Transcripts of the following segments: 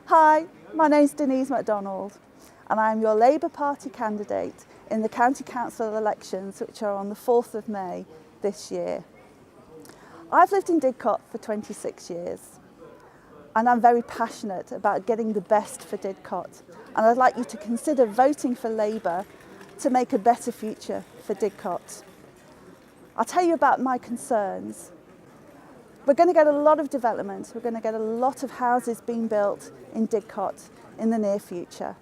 Hi, my name's Denise MacDonald and I'm your Labour Party candidate in the County Council elections which are on the 4th of May this year. I've lived in Didcot for 26 years and I'm very passionate about getting the best for Didcot, and I'd like you to consider voting for Labour to make a better future for Didcot. I'll tell you about my concerns. We're going to get a lot of development, we're going to get a lot of houses being built in Didcot in the near future.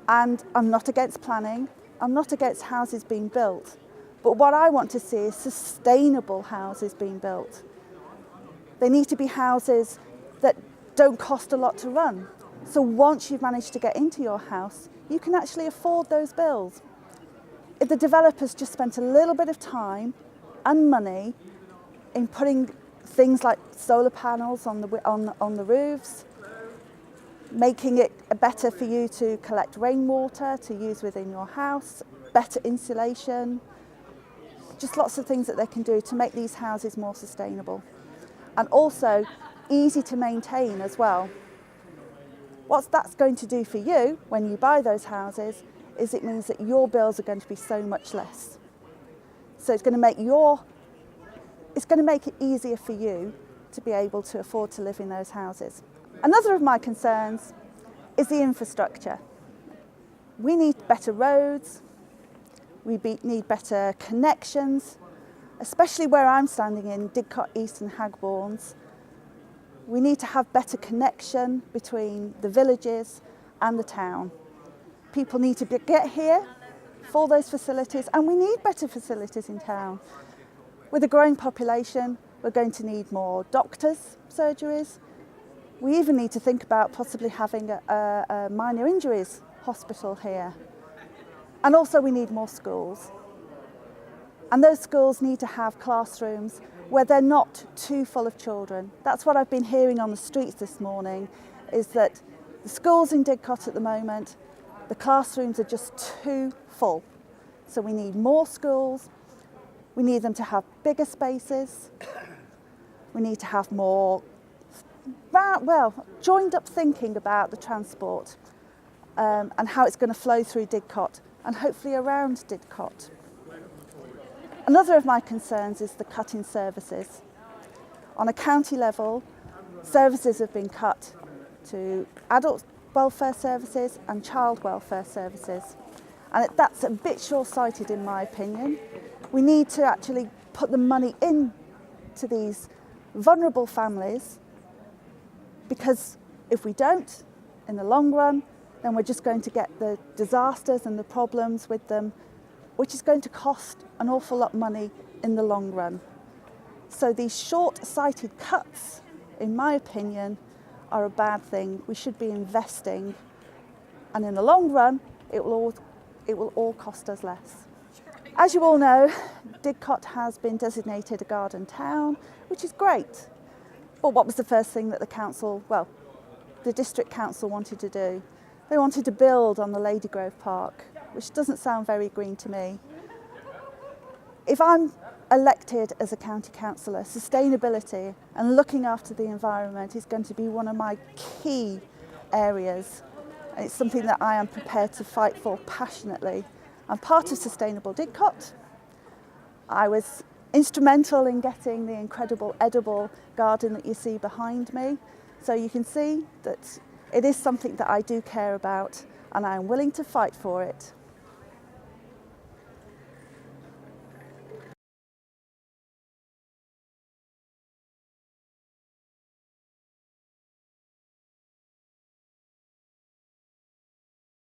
And I'm not against planning, I'm not against houses being built, but what I want to see is sustainable houses being built. They need to be houses that don't cost a lot to run. So once you've managed to get into your house, you can actually afford those bills. If the developers just spent a little bit of time and money in putting things like solar panels on the roofs, making it better for you to collect rainwater to use within your house, better insulation, just lots of things that they can do to make these houses more sustainable and also easy to maintain as well. What that's going to do for you when you buy those houses is it means that your bills are going to be so much less. So it's going to make it easier for you to be able to afford to live in those houses. Another of my concerns is the infrastructure. We need better roads, we need better connections, especially where I'm standing in Didcot East and Hagbournes. We need to have better connection between the villages and the town. People need to get here for those facilities, and we need better facilities in town. With a growing population, we're going to need more doctors' surgeries. We even need to think about possibly having a minor injuries hospital here. And also we need more schools. And those schools need to have classrooms where they're not too full of children. That's what I've been hearing on the streets this morning, is that the schools in Didcot at the moment, the classrooms are just too full. So we need more schools. We need them to have bigger spaces. We need to have more, joined up thinking about the transport and how it's going to flow through Didcot and hopefully around Didcot. Another of my concerns is the cut in services. On a county level, services have been cut to adult welfare services and child welfare services. And that's a bit short-sighted in my opinion. We need to actually put the money into these vulnerable families, because if we don't, in the long run, then we're just going to get the disasters and the problems with them, which is going to cost an awful lot of money in the long run. So these short-sighted cuts, in my opinion, are a bad thing. We should be investing, and in the long run, it will all cost us less. As you all know, Didcot has been designated a garden town, which is great. But what was the first thing that the district council wanted to do? They wanted to build on the Ladygrove Park, which doesn't sound very green to me. If I'm elected as a county councillor, sustainability and looking after the environment is going to be one of my key areas. And it's something that I am prepared to fight for passionately. I'm part of Sustainable Didcot. I was instrumental in getting the incredible edible garden that you see behind me. So you can see that it is something that I do care about, and I am willing to fight for it.